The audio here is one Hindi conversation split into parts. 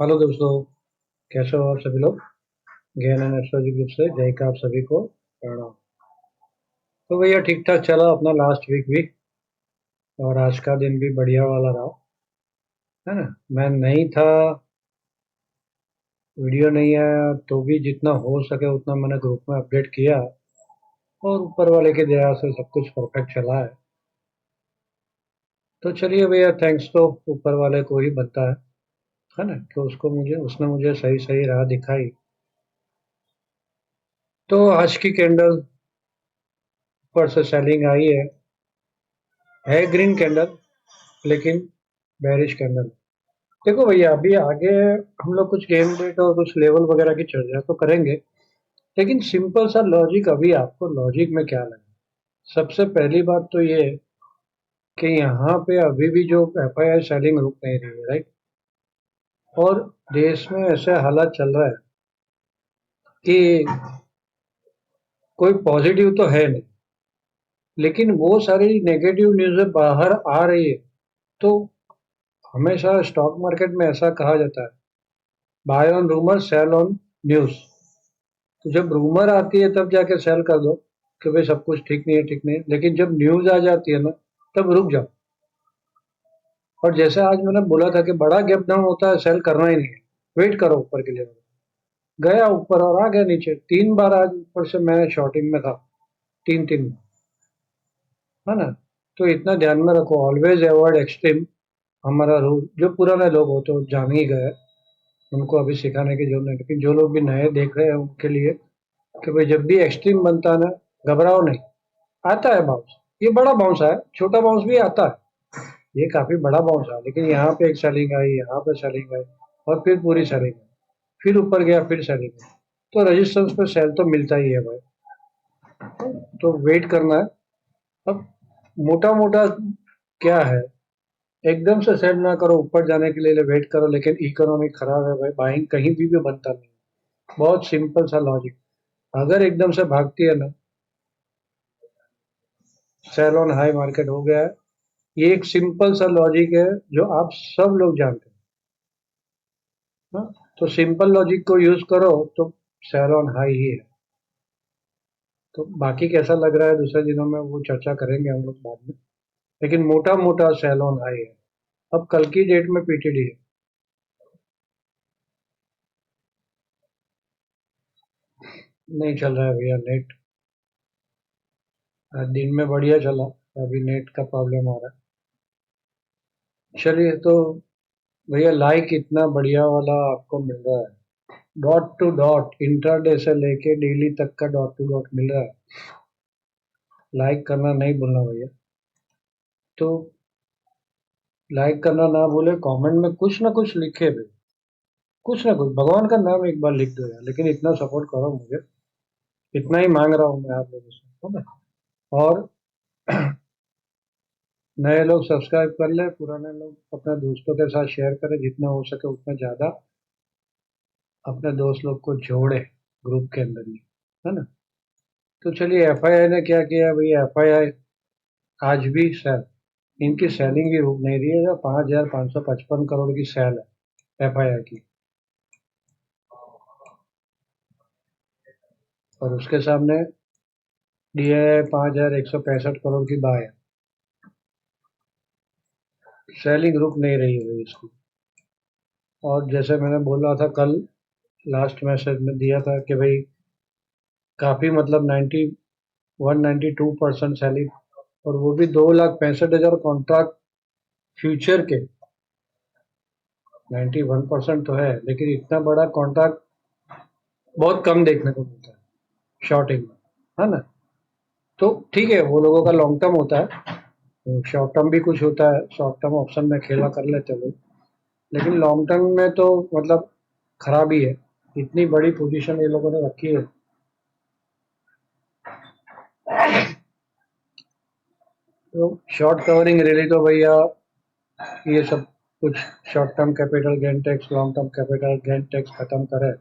हेलो दोस्तों। कैसे हो आप सभी लोग। ज्ञान एंड एस्ट्रोलॉजी ग्रुप से जय का आप सभी को प्रणाम। तो भैया ठीक ठाक चला अपना लास्ट वीक भी, और आज का दिन भी बढ़िया वाला रहा, है ना। मैं नहीं था, वीडियो नहीं आया, तो भी जितना हो सके उतना मैंने ग्रुप में अपडेट किया, और ऊपर वाले की दया से सब कुछ परफेक्ट चला है। तो चलिए भैया, थैंक्स तो ऊपर वाले को ही बनता है ना, कि उसने मुझे सही सही राह दिखाई। तो आज की कैंडल ऊपर से सेलिंग आई है ग्रीन कैंडल, लेकिन बेरिश कैंडल। देखो भैया, अभी आगे हम लोग कुछ गेम रेट और कुछ लेवल वगैरह की चर्चा तो करेंगे, लेकिन सिंपल सा लॉजिक, अभी आपको लॉजिक में क्या लगा। सबसे पहली बात तो ये है कि यहाँ पे अभी भी जो एफआईआई सेलिंग रुक नहीं रही है, राइट। और देश में ऐसे हालात चल रहा है कि कोई पॉजिटिव तो है नहीं, लेकिन वो सारी नेगेटिव न्यूज़ बाहर आ रही है। तो हमेशा स्टॉक मार्केट में ऐसा कहा जाता है, buy on rumour sell on news. तो जब रूमर आती है तब जाके सेल कर दो कि भाई सब कुछ ठीक नहीं है, ठीक नहीं है। लेकिन जब न्यूज आ जाती है ना, तब रुक जाओ। और जैसे आज मैंने बोला था कि बड़ा गैप डाउन होता है, सेल करना ही नहीं है, वेट करो ऊपर के लिए। गया ऊपर और आ गया नीचे, 3 बार आज ऊपर से मैं शॉर्टिंग में था, तीन तीन, है ना। तो इतना ध्यान में रखो, ऑलवेज अवॉइड एक्सट्रीम। हमारा रूल जो पुराने लोग हो तो जान ही गए, उनको अभी सिखाने की जरूरत नहीं, लेकिन जो लोग भी नए देख रहे हैं उनके लिए कि भाई जब भी एक्सट्रीम बनता है ना, घबराओ नहीं। आता है बाउंस, ये बड़ा बाउंस है, छोटा बाउंस भी आता है। ये काफी बड़ा बाउंस है, लेकिन यहाँ पे एक सेलिंग आई, यहाँ पे सेलिंग आई, और फिर पूरी सेलिंग आई, फिर ऊपर गया, फिर सेलिंग आई। तो रेजिस्टेंस पे सेल तो मिलता ही है भाई, तो वेट करना है। अब मोटा मोटा क्या है, एकदम से सेल ना करो, ऊपर जाने के लिए वेट करो, लेकिन इकोनॉमी खराब है भाई, बाइंग कहीं भी बनता नहीं। बहुत सिंपल सा लॉजिक, अगर एकदम से भागती है ना, सेल ऑन हाई मार्केट हो गया है। ये एक सिंपल सा लॉजिक है जो आप सब लोग जानते हैं, हाँ? तो सिंपल लॉजिक को यूज करो तो सेल ऑन हाई ही है। तो बाकी कैसा लग रहा है दूसरे दिनों में वो चर्चा करेंगे हम लोग बाद में, लेकिन मोटा मोटा सेल ऑन हाई है। अब कल की डेट में पीटीडी है, नहीं चल रहा है भैया नेट। आज दिन में बढ़िया चला, अभी नेट का प्रॉब्लम आ रहा है। चलिए तो भैया, लाइक इतना बढ़िया वाला आपको मिल रहा है, डॉट टू डॉट, इंटरडे से लेके डेली तक का डॉट टू डॉट मिल रहा है। लाइक करना नहीं भूलना भैया। तो लाइक करना ना भूले, कमेंट में कुछ ना कुछ लिखे भाई, कुछ ना कुछ, भगवान का नाम एक बार लिख दो यार, लेकिन इतना सपोर्ट करो मुझे, इतना ही मांग रहा हूँ मैं आप लोगों से, है ना। और नए लोग सब्सक्राइब कर ले, पुराने लोग अपने दोस्तों के साथ शेयर करें, जितना हो सके उतना ज्यादा अपने दोस्त लोग को जोड़े ग्रुप के अंदर ही, है ना। तो चलिए, एफआईआई ने क्या किया भाई, एफआईआई आज भी सेल, इनकी सेलिंग ही रुक नहीं रही है। 5,555 करोड़ की सेल है एफआईआई की, और उसके सामने डीआईआई 5,165 करोड़ की बाय है। सेलिंग रुक नहीं रही है इसकी। और जैसे मैंने बोला था कल, लास्ट मैसेज में दिया था कि भाई काफी मतलब 192% सेलिंग, और वो भी 2,65,000 कॉन्ट्रैक्ट फ्यूचर के। 91% तो है, लेकिन इतना बड़ा कॉन्ट्रैक्ट बहुत कम देखने को मिलता है शॉर्टिंग में, है ना। तो ठीक है, वो लोगों का लॉन्ग टर्म होता है, शॉर्ट टर्म भी कुछ होता है, शॉर्ट टर्म ऑप्शन में खेला कर लेते हैं लोग, लेकिन लॉन्ग टर्म में तो मतलब खराबी है। इतनी बड़ी पोजीशन ये लोगों ने रखी है। तो शॉर्ट कवरिंग रैली तो भैया, ये सब कुछ short term capital gain tax, long term capital gain tax खत्म करे,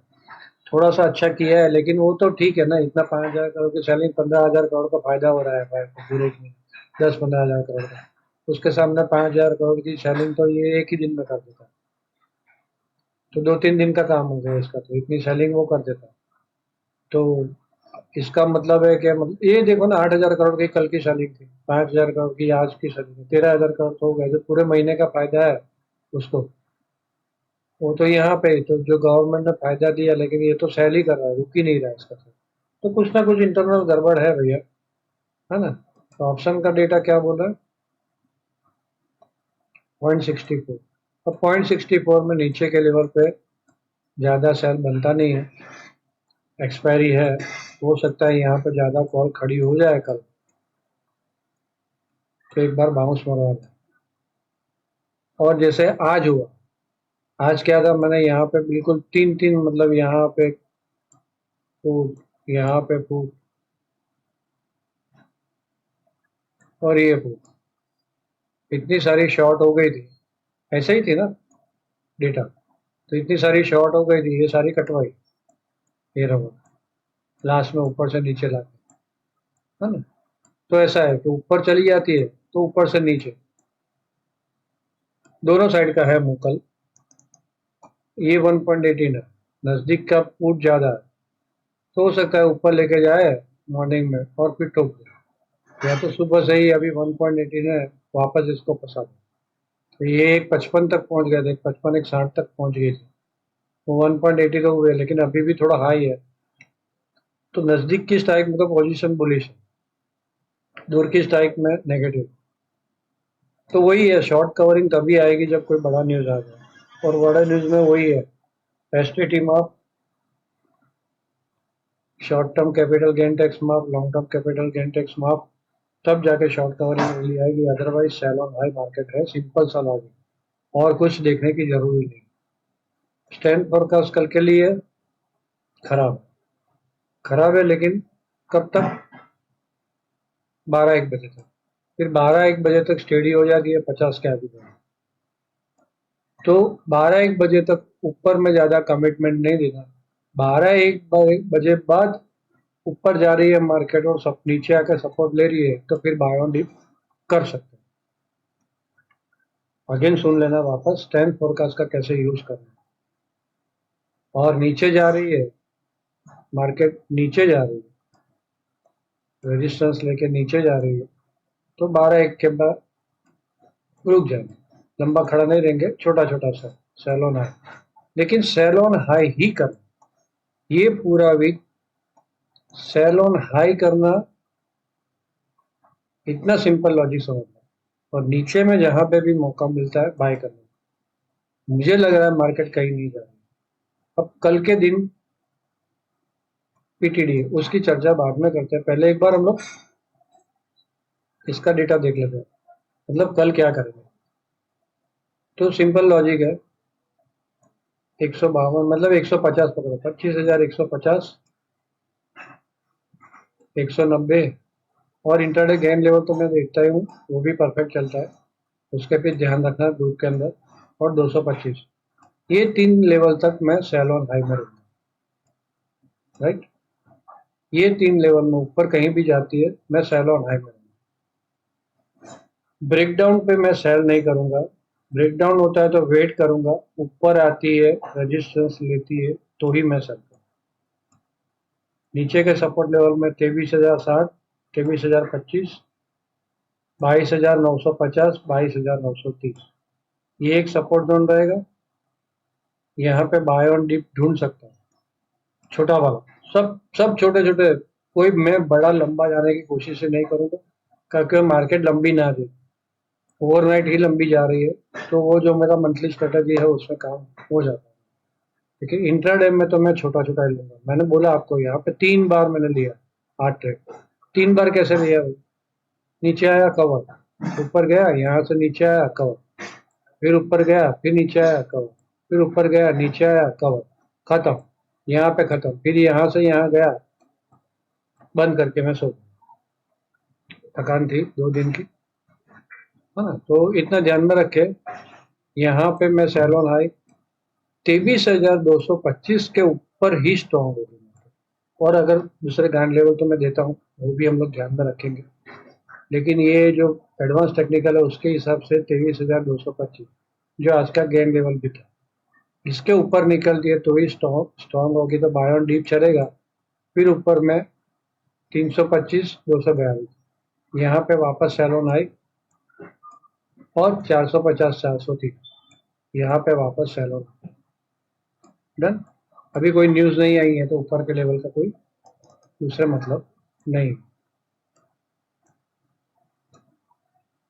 थोड़ा सा अच्छा किया है। लेकिन वो तो ठीक है ना, इतना 5,000 करोड़ की सेलिंग, 15,000 करोड़ का फायदा हो रहा है भाई पूरे में, 10-15 हजार करोड़ का। उसके सामने 5,000 करोड़ की सेलिंग तो ये एक ही दिन में कर देता है। तो 2-3 दिन का काम हो गया इसका, तो इतनी सेलिंग वो कर देता है। तो इसका मतलब है कि मतलब ये देखो ना, 8,000 करोड़ की कल की सेलिंग थी, 5,000 करोड़ की आज की सेलिंग, 13,000 करोड़ तो हो गया। जो पूरे महीने का फायदा है उसको, वो तो यहाँ पे तो जो गवर्नमेंट ने फायदा दिया, लेकिन ये तो सेल ही कर रहा है, रुक ही नहीं रहा है इसका सेल। तो कुछ ना कुछ इंटरनल गड़बड़ है भैया, है ना। तो ऑप्शन का डेटा क्या बोला, 0.64। अब 0.64 में नीचे के लेवल पे ज़्यादा सेल बनता नहीं है, एक्सपायरी है। हो सकता है यहाँ पे ज़्यादा कॉल खड़ी हो जाए कल, तो एक बार बाउंस मरवा दें। और जैसे आज हुआ, आज क्या था, मैंने यहाँ पे बिल्कुल तीन तीन मतलब यहाँ पे फूट, यहाँ पे फूट, और ये फूट, इतनी सारी शॉर्ट हो गई थी। ऐसे ही थी ना डेटा, तो इतनी सारी शॉर्ट हो गई थी, ये सारी कटवाई, ये रहा लास्ट में ऊपर से नीचे लाके, है ना। तो ऐसा है कि ऊपर चली जाती है तो ऊपर से नीचे, दोनों साइड का है मुकल। ये 1.18 है, नजदीक का पुट ज्यादा है, तो हो सकता है ऊपर लेके जाए मॉर्निंग में और फिर ठोक दे, या तो सुबह से ही अभी 1.18 है, वापस इसको फंसा दे। तो ये एक 55 तक पहुंच गए थे, 55 एक 60 तक पहुंच गई थी, वो 1.80 तो हुए, लेकिन अभी भी थोड़ा हाई है। तो नजदीक की स्ट्राइक में तो पोजीशन बुलिश है, दूर की स्ट्राइक में नेगेटिव। तो वही है, शॉर्ट कवरिंग तभी आएगी जब कोई बड़ा न्यूज आ जाए, और बड़ा न्यूज में वही है, STT mark, short term capital gain tax mark, long term capital gain tax mark, तब जाके शॉर्ट कवरिंग रैली आएगी। Otherwise sell on high market है, सिंपल सा लॉजिक, और कुछ देखने की जरूरी नहीं। स्टैंड फोरकास्ट कल के लिए खराब, खराब है, लेकिन कब तक, 12-1 बजे तक। फिर 12-1 बजे तक स्टेडी हो जाती है 50 के आगे, तो 12-1 बजे तक ऊपर में ज्यादा कमिटमेंट नहीं देना। 12-1 बजे बाद ऊपर जा रही है मार्केट और सब नीचे आकर सपोर्ट ले रही है, तो फिर बाय ऑन डिप कर सकते हैं। अगेन सुन लेना वापस, स्टैंड फोरकास्ट का कैसे यूज करना है। और नीचे जा रही है मार्केट, नीचे जा रही है, रेजिस्टेंस लेके नीचे जा रही है, तो 12-1 के बाद रुक जाएंगे, लंबा खड़ा नहीं रहेंगे, छोटा छोटा सा सेल हाई, लेकिन सेल ऑन हाई ही करना। ये पूरा वीक सेल ऑन हाई करना, इतना सिंपल लॉजिक समझना, और नीचे में जहां पे भी मौका मिलता है बाय करना। मुझे लग रहा है मार्केट कहीं नहीं जा रही। अब कल के दिन पीटीडी, उसकी चर्चा बाद में करते हैं, पहले एक बार हम लोग इसका डेटा देख लेते हैं, मतलब कल क्या करेंगे। तो सिंपल लॉजिक है, 152 मतलब 150 पकड़ो, 25,150, 190, और इंटरडे गेन लेवल तो मैं देखता ही हूँ, वो भी परफेक्ट चलता है, उसके पे ध्यान रखना ग्रुप के अंदर। और 225, ये 3 लेवल तक मैं सेल ऑन हाई में रहूंगा, राइट। ये 3 लेवल में ऊपर कहीं भी जाती है, मैं सेल ऑन हाई में रहूंगा। ब्रेकडाउन पे मैं सेल नहीं करूंगा, ब्रेकडाउन होता है तो वेट करूंगा, ऊपर आती है रेजिस्टेंस लेती है तो ही मैं सेल करूंगा। नीचे के सपोर्ट लेवल में 23,060, 23,025, 22,950, 22,930, ये एक सपोर्ट जोन रहेगा। यहाँ पे बाय ऑन डिप ढूंढ सकता है, छोटा वाला, सब सब छोटे छोटे, कोई मैं बड़ा लंबा जाने की कोशिश ही नहीं करूंगा, क्योंकि मार्केट लंबी ना दे, ओवरनाइट ही लंबी जा रही है, तो वो जो मेरा मंथली स्ट्रेटेजी है उसमें काम हो जाता है। लेकिन इंट्राडे में तो मैं छोटा छोटा ही लूंगा। मैंने बोला आपको, यहाँ पे 3 बार मैंने लिया 8 ट्रेड, 3 बार कैसे लिया भाई, नीचे आया कवर, ऊपर गया, यहाँ से नीचे आया कवर, फिर ऊपर गया, फिर नीचे आया कवर, फिर ऊपर गया, नीचे आया कवर, खत्म, यहाँ पे खत्म, फिर यहाँ से यहाँ गया, बंद करके मैं सो गया। थकान थी 2 दिन की, है ना। तो इतना ध्यान में रखे, यहाँ पे मैं सैलोन हाई 23,225 के ऊपर ही स्ट्रॉन्ग होगी, और अगर दूसरे ग्रैंड लेवल तो मैं देता हूँ, वो भी हम लोग ध्यान में रखेंगे। लेकिन ये जो एडवांस टेक्निकल है उसके हिसाब से 23,225 जो आज का गेन लेवल भी था, इसके ऊपर निकलती है तो ही स्ट्रॉन्ग होगी, तो बाय ऑन डीप चलेगा। फिर ऊपर में 325 242 यहाँ पे वापस सैलोन आई और 450 400 थी, यहाँ पे वापस सैलोन। डन। अभी कोई न्यूज़ नहीं आई है तो ऊपर के लेवल का कोई दूसरा मतलब नहीं।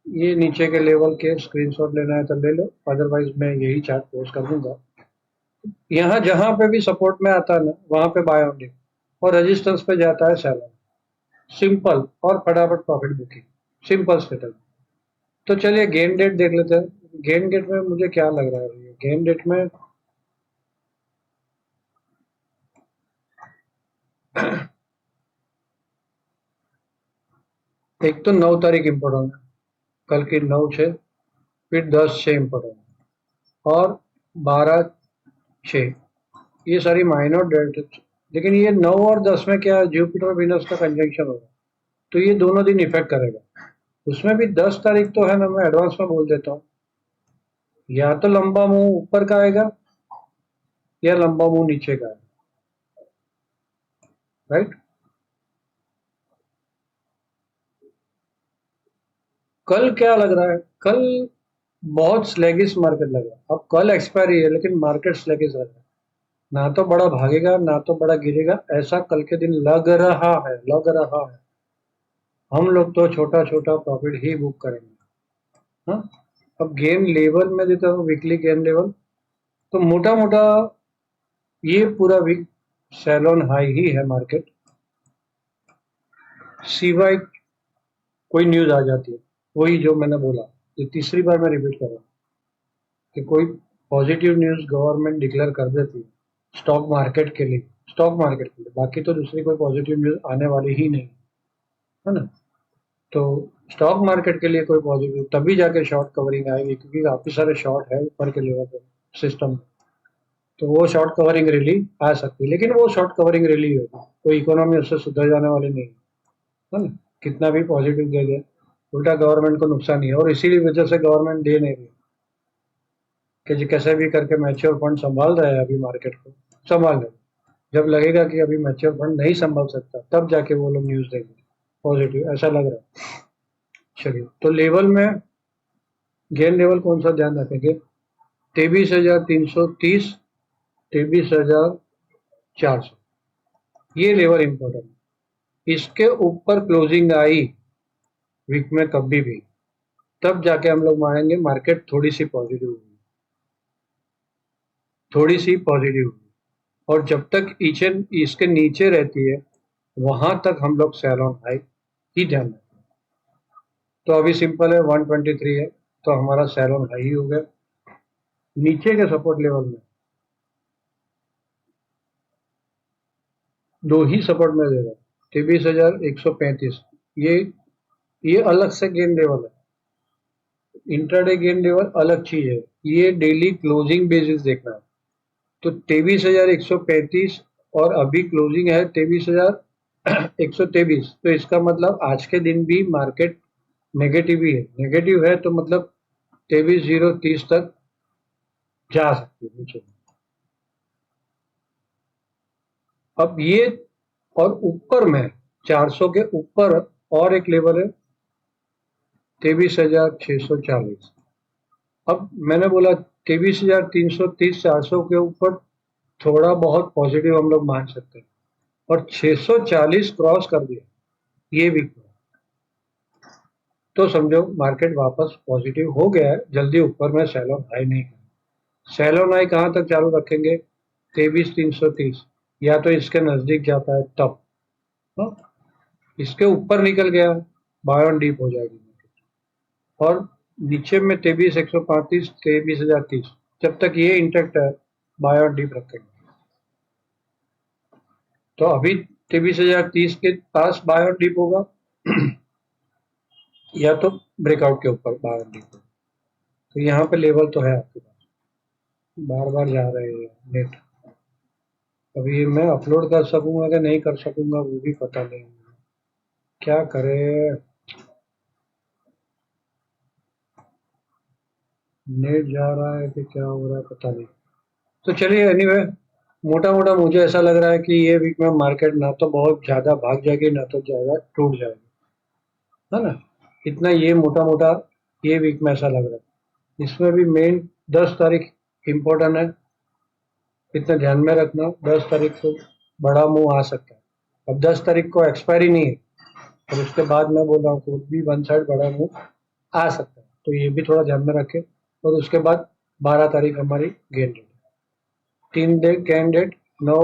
ये नीचे के लेवल के स्क्रीनशॉट लेना है तो ले लो, अदरवाइज मैं यही चार्ट पोस्ट कर दूंगा। यहाँ जहां पे भी सपोर्ट में आता है ना वहां पे बाय ऑन डिप और रेजिस्टेंस पे जाता है सेलर। सिंपल और फटाफट प्रॉफिट बुकिंग, सिंपल सेटल। तो चलिए गेन डेट देख लेते हैं। गेन डेट में मुझे क्या लग रहा है, गेन डेट में एक तो 9 तारीख इम्पोर्टेंट है, कल की 9/6, फिर 10/6 इम्पोर्टेंट है, और 12/6, ये सारी माइनर डेट। लेकिन ये 9 और 10 में क्या जुपिटर वीनस का कंजंक्शन होगा, तो ये दोनों दिन इफेक्ट करेगा। उसमें भी 10 तारीख तो है ना, मैं एडवांस में बोल देता हूँ, या तो लंबा मुंह ऊपर का आएगा या लंबा मुंह नीचे का आएगा, राइट। कल क्या लग रहा है, कल बहुत स्लैगिश मार्केट लग रहा है। अब कल एक्सपायरी है लेकिन मार्केट स्लैगिश लग रहा है, ना तो बड़ा भागेगा ना तो बड़ा गिरेगा, ऐसा कल के दिन लग रहा है, लग रहा है। हम लोग तो छोटा छोटा प्रॉफिट ही बुक करेंगे। हाँ। अब गेन लेवल में देता हूँ, वीकली गेन लेवल, तो मोटा मोटा ये पूरा वीक सैलॉन हाई ही है मार्केट, सिवाय कोई न्यूज आ जाती है। वही जो मैंने बोला, ये तीसरी बार मैं रिपीट कर रहा हूँ कि कोई पॉजिटिव न्यूज गवर्नमेंट डिक्लेयर कर देती है स्टॉक मार्केट के लिए, स्टॉक मार्केट के लिए, बाकी तो दूसरी कोई पॉजिटिव न्यूज आने वाली ही नहीं, है ना। तो स्टॉक मार्केट के लिए कोई पॉजिटिव तभी जाके शॉर्ट कवरिंग आएगी, क्योंकि काफी सारे शॉर्ट है ऊपर के लेवल पे सिस्टम में। तो वो शॉर्ट कवरिंग रैली आ सकती है, लेकिन वो शॉर्ट कवरिंग रैली होगी, कोई इकोनॉमी उससे सुधर जाने वाली नहीं है ना। कितना भी पॉजिटिव दे दे, उल्टा गवर्नमेंट को नुकसान ही है, और इसीलिए वजह से गवर्नमेंट दे नहीं रही कि जी कैसे भी करके मैच्योर फंड संभाल रहा है, अभी मार्केट को संभाल रहे। जब लगेगा कि अभी मैच्योर फंड नहीं संभाल सकता, तब जाके वो लोग न्यूज देंगे पॉजिटिव, ऐसा लग रहा है। चलिए, तो लेवल में गेन लेवल कौन सा ध्यान रखेंगे, 23,330, 23,400, ये लेवल इंपॉर्टेंट है। इसके ऊपर क्लोजिंग आई वीक में कभी भी, तब जाके हम लोग मानेंगे मार्केट थोड़ी सी पॉजिटिव हुई, थोड़ी सी पॉजिटिव हुई। और जब तक इसके नीचे रहती है वहां तक हम लोग सेल ऑन हाई ही ध्यान रखें। तो अभी सिंपल है, 123 है तो हमारा सेल ऑन हाई ही हो गया। नीचे के सपोर्ट लेवल में दो ही सपोर्ट में दे रहा है, 23,135, ये ये अलग से गेन लेवल है। इंट्राडे गेन लेवल अलग चीज है, ये डेली क्लोजिंग बेसिस देखना है। तो 23,135 और अभी क्लोजिंग है 23,123, तो इसका मतलब आज के दिन भी मार्केट नेगेटिव ही है। नेगेटिव है तो मतलब 23,030 तक जा सकती है नीचे। अब ये, और ऊपर में 400 के ऊपर और एक लेवल है 23,640। अब मैंने बोला 23,330, 400 के ऊपर थोड़ा बहुत पॉजिटिव हम लोग मान सकते हैं, और 640 क्रॉस कर दिया ये वीक में, तो समझो मार्केट वापस पॉजिटिव हो गया है। जल्दी ऊपर में सेल ऑन हाई नहीं है। सेल ऑन हाई कहाँ तक चालू रखेंगे, 23,330, या तो इसके नजदीक जाता है तब। हाँ? इसके ऊपर निकल गया, बाय ऑन डीप हो जाएगी मार्केट। और नीचे में 23,135, 23,030, जब तक ये इंटेक्ट है बाय ऑन डीप रखेंगे। तो अभी 23,030 के पास बाय ऑन डीप होगा या तो ब्रेकआउट के ऊपर बाय ऑन डीप होगा। तो यहाँ पे लेवल तो है आपके पास, बार बार जा रहे हैं नेट। अभी मैं अपलोड कर सकूंगा कि नहीं कर सकूंगा वो भी पता नहीं, क्या करें। नेट जा रहा है कि क्या हो रहा है पता नहीं। तो चलिए एनीवे, मोटा मोटा मुझे ऐसा लग रहा है कि ये वीक में मार्केट ना तो बहुत ज़्यादा भाग जाएगी ना तो ज़्यादा टूट जाएगी, है ना। इतना ये मोटा मोटा ये वीक में ऐसा लग रहा है। इसमें भी मेन 10 तारीख इम्पोर्टेंट है, इतना ध्यान में रखना। 10 तारीख को बड़ा मुंह आ सकता है। अब 10 तारीख को एक्सपायरी नहीं है, और उसके बाद मैं बोल रहा हूँ कोई भी वन साइड बड़ा मुंह आ सकता है, तो ये भी थोड़ा ध्यान में रखें। और उसके बाद 12 तारीख हमारी गेन डेट है। 3 डे गेन डेट 9,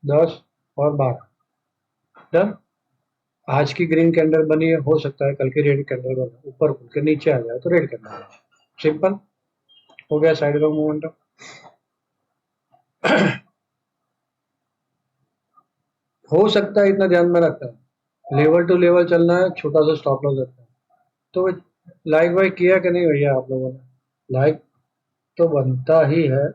10 और 12। डन। आज की ग्रीन कैंडल बनी है, हो सकता है कल की रेड कैंडल बने, ऊपर खुल के नीचे आ जाए तो रेड कैंडल आ जाए। सिंपल हो गया साइड का मूवमेंट। हो सकता है, इतना ध्यान में रखना है, लेवल टू लेवल चलना है, छोटा सा स्टॉप लॉस रखना है। तो लाइक वाइक किया कि नहीं भैया आप लोगों ने? लाइक तो बनता ही है,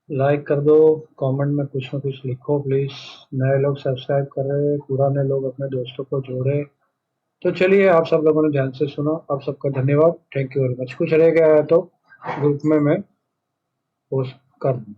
लाइक कर दो, कमेंट में कुछ ना कुछ लिखो प्लीज। नए लोग सब्सक्राइब कर रहे हैं, पुराने लोग अपने दोस्तों को जोड़े। तो चलिए, आप सब लोगों ने ध्यान से सुना, आप सबका धन्यवाद, थैंक यू वेरी मच। कुछ रह गया है तो ग्रुप में मैं पोस्ट कर दूँ।